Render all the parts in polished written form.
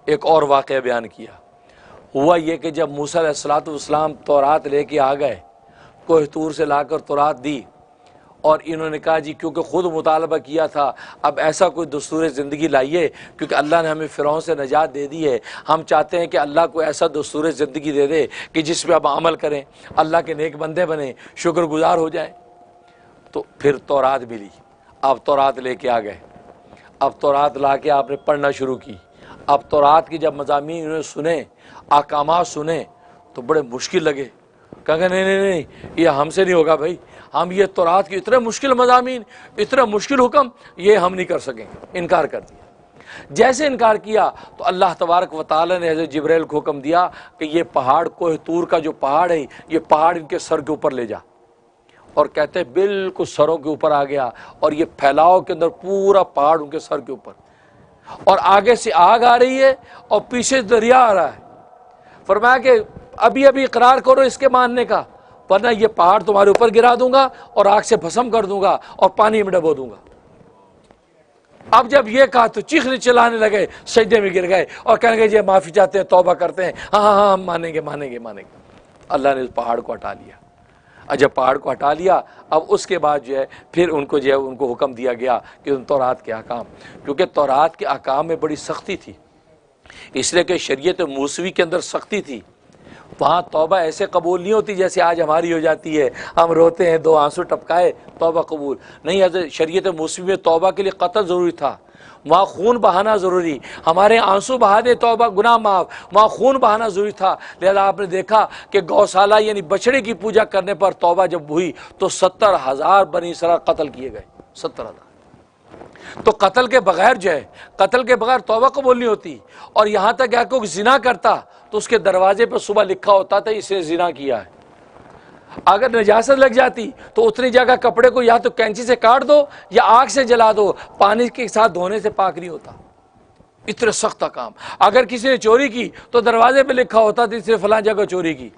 ایک اور واقعہ بیان کیا۔ ہوا یہ کہ جب موسیٰ علیہ الصلوۃ والسلام تورات لے کے آ گئے، کوہ طور سے لا کر تورات دی، اور انہوں نے کہا جی کیونکہ خود مطالبہ کیا تھا اب ایسا کوئی دستور زندگی لائیے، کیونکہ اللہ نے ہمیں فرعون سے نجات دے دی ہے، ہم چاہتے ہیں کہ اللہ کو ایسا دستور زندگی دے دے کہ جس پہ اب عمل کریں، اللہ کے نیک بندے بنیں، شکر گزار ہو جائیں۔ تو پھر تورات ملی، اب تورات لے کے آ گئے، اب تورات لا کے آپ نے پڑھنا شروع کی۔ اب تورات کی جب مضامین انہوں نے سنے، احکامات سنے، تو بڑے مشکل لگے، کہا نہیں نہیں نہیں یہ ہم سے نہیں ہوگا بھائی، ہم یہ تورات کی اتنے مشکل مضامین، اتنے مشکل حکم، یہ ہم نہیں کر سکیں گے، انکار کر دیا۔ جیسے انکار کیا تو اللہ تبارک و تعالی نے حضرت جبرائیل کو حکم دیا کہ یہ پہاڑ کوہ طور کا جو پہاڑ ہے یہ پہاڑ ان کے سر کے اوپر لے جا، اور کہتے ہیں بالکل سروں کے اوپر آ گیا، اور یہ پھیلاؤ کے اندر پورا پہاڑ ان کے سر کے اوپر، اور آگے سے آگ آ رہی ہے اور پیچھے دریا آ رہا ہے۔ فرمایا کہ ابھی ابھی اقرار کرو اس کے ماننے کا، ورنہ یہ پہاڑ تمہارے اوپر گرا دوں گا اور آگ سے بھسم کر دوں گا اور پانی میں ڈبو دوں گا۔ اب جب یہ کہا تو چیخنے چلانے لگے، سجدے میں گر گئے اور کہنے لگے یہ معافی چاہتے ہیں، توبہ کرتے ہیں، ہاں ہاں ہاں ہم مانیں گے مانیں گے مانیں گے۔ اللہ نے اس پہاڑ کو ہٹا لیا۔ جب پہاڑ کو ہٹا لیا، اب اس کے بعد جو ہے پھر ان کو حکم دیا گیا کہ ان تورات کے احکام، کیونکہ تورات کے احکام میں بڑی سختی تھی، اس لیے کہ شریعت موسوی کے اندر سختی تھی۔ وہاں توبہ ایسے قبول نہیں ہوتی جیسے آج ہماری ہو جاتی ہے، ہم روتے ہیں، 2 آنسو ٹپکائے توبہ قبول نہیں۔ حضرت شریعت موسوی میں توبہ کے لیے قتل ضروری تھا، وہاں خون بہانا ضروری، ہمارے آنسو بہا دے توبہ گناہ معاف، وہاں خون بہانا ضروری تھا۔ لہذا آپ نے دیکھا کہ گوشالہ یعنی بچڑے کی پوجا کرنے پر توبہ جب ہوئی تو 70,000 بنی اسرائیل قتل کیے گئے، 70,000۔ تو قتل کے بغیر جو ہے، قتل کے بغیر توبہ قبول نہیں ہوتی۔ اور یہاں تک کہ کوئی زنا کرتا تو اس کے دروازے پہ صبح لکھا ہوتا تھا اس نے زنا کیا ہے۔ اگر نجاست لگ جاتی تو اتنی جگہ کپڑے کو یا تو کینچی سے کاٹ دو یا آگ سے جلا دو، پانی کے ساتھ دھونے سے پاک نہیں ہوتا، اتنے سخت کام۔ اگر کسی نے چوری کی تو دروازے پہ لکھا ہوتا تھا اس نے فلاں جگہ چوری کی۔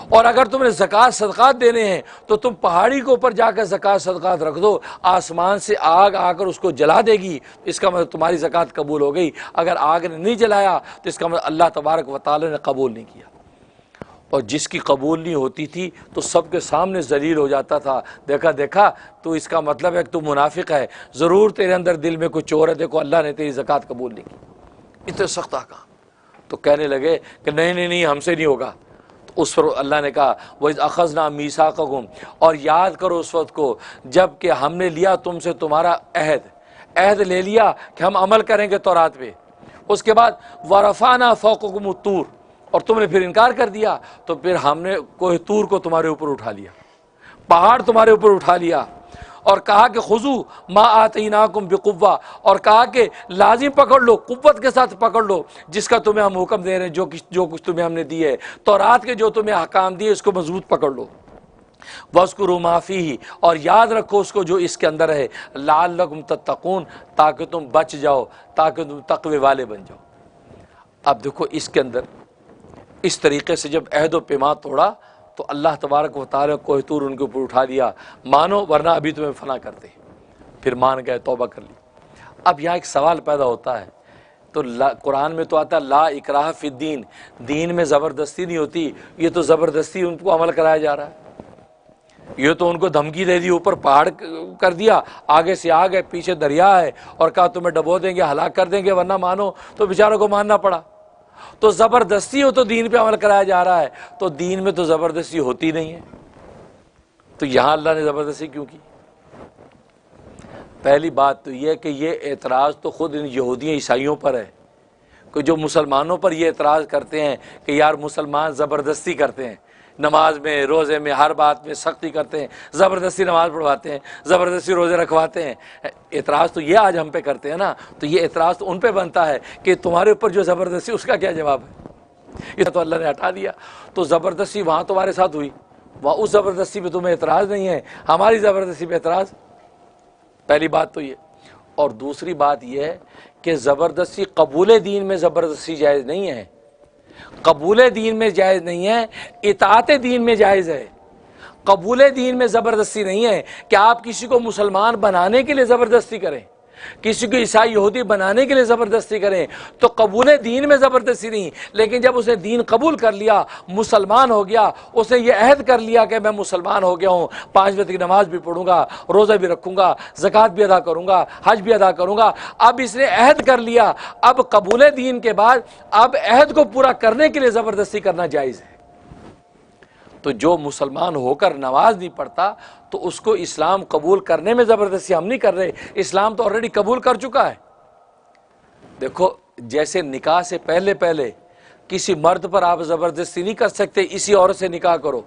اور اگر تم نے زکوٰۃ صدقات دینے ہیں تو تم پہاڑی کے اوپر جا کر زکوٰۃ صدقات رکھ دو، آسمان سے آگ آ کر اس کو جلا دے گی، اس کا مطلب تمہاری زکوٰۃ قبول ہو گئی۔ اگر آگ نے نہیں جلایا تو اس کا مطلب اللہ تبارک و تعالی نے قبول نہیں کیا۔ اور جس کی قبول نہیں ہوتی تھی تو سب کے سامنے ذلیل ہو جاتا تھا، دیکھا دیکھا تو اس کا مطلب ہے کہ تو منافق ہے، ضرور تیرے اندر دل میں کوئی چور ہے، دیکھو اللہ نے تیری زکوٰۃ قبول نہیں کی۔ اتنے سخت احکام۔ تو کہنے لگے کہ نہیں نہیں نہیں ہم سے نہیں ہوگا۔ اس پر اللہ نے کہا وَإِذْ أَخَذْنَا مِيثَاقَكُمْ، اور یاد کرو اس وقت کو جب کہ ہم نے لیا تم سے تمہارا عہد لے لیا کہ ہم عمل کریں گے تورات پہ۔ اس کے بعد وَرَفَعْنَا فَوْقَكُمُ الطُّورَ، اور تم نے پھر انکار کر دیا تو پھر ہم نے کوہ طور کو تمہارے اوپر اٹھا لیا، پہاڑ تمہارے اوپر اٹھا لیا، اور کہا کہ خذوا ما آتیناکم بقوہ، اور کہا کہ لازم پکڑ لو، قوت کے ساتھ پکڑ لو جس کا تمہیں ہم حکم دے رہے ہیں، جو کچھ تمہیں ہم نے دی ہے تورات کے، جو تمہیں احکام دیے اس کو مضبوط پکڑ لو۔ وَاذْكُرُوا مَا فِيهِ، اور یاد رکھو اس کو جو اس کے اندر ہے، لعلکم تتقون، تاکہ تم بچ جاؤ، تاکہ تم تقوی والے بن جاؤ۔ اب دیکھو اس کے اندر اس طریقے سے جب عہد و پیمان توڑا تو اللہ تبارک و تعالیٰ کوہ طور ان کے اوپر اٹھا دیا، مانو ورنہ ابھی تمہیں فنا کرتے۔ پھر مان گئے، توبہ کر لی۔ اب یہاں ایک سوال پیدا ہوتا ہے، تو قرآن میں تو آتا ہے لا اکراہ فی الدین، دین میں زبردستی نہیں ہوتی، یہ تو زبردستی ان کو عمل کرایا جا رہا ہے۔ یہ تو ان کو دھمکی دے دی، اوپر پہاڑ کر دیا، آگے سے آگ ہے، پیچھے دریا ہے، اور کہا تمہیں ڈبو دیں گے، ہلاک کر دیں گے ورنہ مانو، تو بیچاروں کو ماننا پڑا۔ تو زبردستی ہو تو دین پہ عمل کرایا جا رہا ہے، تو دین میں تو زبردستی ہوتی نہیں ہے، تو یہاں اللہ نے زبردستی کیوں کی؟ پہلی بات تو یہ کہ یہ اعتراض تو خود ان یہودیوں عیسائیوں پر ہے، کہ جو مسلمانوں پر یہ اعتراض کرتے ہیں کہ یار مسلمان زبردستی کرتے ہیں، نماز میں، روزے میں، ہر بات میں سختی کرتے ہیں، زبردستی نماز پڑھواتے ہیں، زبردستی روزے رکھواتے ہیں۔ اعتراض تو یہ آج ہم پہ کرتے ہیں نا، تو یہ اعتراض تو ان پہ بنتا ہے کہ تمہارے اوپر جو زبردستی، اس کا کیا جواب ہے؟ یہ تو اللہ نے ہٹا دیا۔ تو زبردستی وہاں تمہارے ساتھ ہوئی، وہاں اس زبردستی پہ تمہیں اعتراض نہیں ہے، ہماری زبردستی پہ اعتراض۔ پہلی بات تو یہ، اور دوسری بات یہ ہے کہ زبردستی قبول دین میں زبردستی جائز نہیں ہے، قبول دین میں جائز نہیں ہے، اطاعت دین میں جائز ہے۔ قبول دین میں زبردستی نہیں ہے کہ آپ کسی کو مسلمان بنانے کے لیے زبردستی کریں، کسی کو عیسائی یہودی بنانے کے لیے زبردستی کریں تو قبول دین میں زبردستی نہیں، لیکن جب اس نے دین قبول کر لیا، مسلمان ہو گیا، اس نے یہ عہد کر لیا کہ میں مسلمان ہو گیا ہوں، 5 وقت کی نماز بھی پڑھوں گا، روزہ بھی رکھوں گا، زکوٰۃ بھی ادا کروں گا، حج بھی ادا کروں گا، اب اس نے عہد کر لیا، اب قبول دین کے بعد اب عہد کو پورا کرنے کے لیے زبردستی کرنا جائز ہے۔ تو جو مسلمان ہو کر نماز نہیں پڑھتا تو اس کو اسلام قبول کرنے میں زبردستی ہم نہیں کر رہے، اسلام تو آلریڈی قبول کر چکا ہے۔ دیکھو جیسے نکاح سے پہلے کسی مرد پر آپ زبردستی نہیں کر سکتے اسی عورت سے نکاح کرو،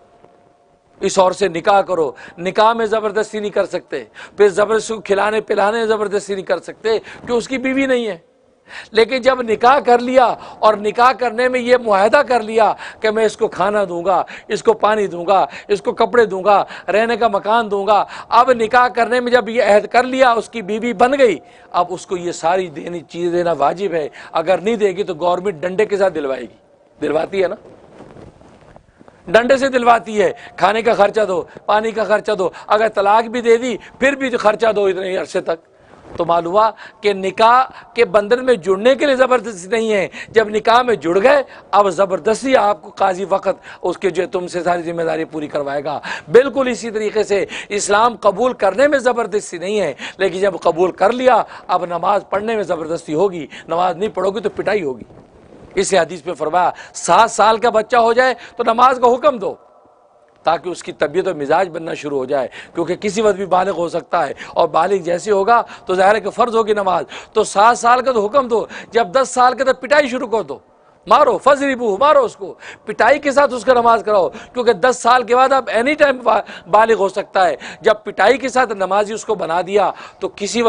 اس عورت سے نکاح کرو، نکاح میں زبردستی نہیں کر سکتے، پھر زبردستی کھلانے پلانے میں زبردستی نہیں کر سکتے کہ اس کی بیوی نہیں ہے۔ لیکن جب نکاح کر لیا اور نکاح کرنے میں یہ معاہدہ کر لیا کہ میں اس کو کھانا دوں گا، اس کو پانی دوں گا، اس کو کپڑے دوں گا، رہنے کا مکان دوں گا، اب نکاح کرنے میں جب یہ عہد کر لیا اس کی بیوی بن گئی، اب اس کو یہ ساری چیزیں دینا واجب ہے۔ اگر نہیں دے گی تو گورنمنٹ ڈنڈے کے ساتھ دلوائے گی، دلواتی ہے نا، ڈنڈے سے دلواتی ہے، کھانے کا خرچہ دو، پانی کا خرچہ دو، اگر طلاق بھی دے دی پھر بھی خرچہ دو اتنے عرصے تک۔ تو معلوم ہوا کہ نکاح کے بندھن میں جڑنے کے لیے زبردستی نہیں ہے، جب نکاح میں جڑ گئے اب زبردستی آپ کو قاضی وقت اس کے جو تم سے ساری ذمہ داری پوری کروائے گا۔ بالکل اسی طریقے سے اسلام قبول کرنے میں زبردستی نہیں ہے، لیکن جب قبول کر لیا اب نماز پڑھنے میں زبردستی ہوگی، نماز نہیں پڑھو گی تو پٹائی ہوگی۔ اس حدیث میں فرمایا 7 سال کا بچہ ہو جائے تو نماز کا حکم دو تاکہ اس کی طبیعت و مزاج بننا شروع ہو جائے، کیونکہ کسی وقت بھی بالغ ہو سکتا ہے، اور بالغ جیسے ہوگا تو ظاہر ہے کہ فرض ہوگی نماز۔ تو 7 سال کا تو حکم دو، جب 10 سال کا تو پٹائی شروع کر دو، مارو، فضربو، مارو اس کو، پٹائی کے ساتھ اس کا نماز کراؤ، کیونکہ 10 سال کے بعد اب اینی ٹائم بالغ ہو سکتا ہے۔ جب پٹائی کے ساتھ نمازی اس کو بنا دیا تو کسی وقت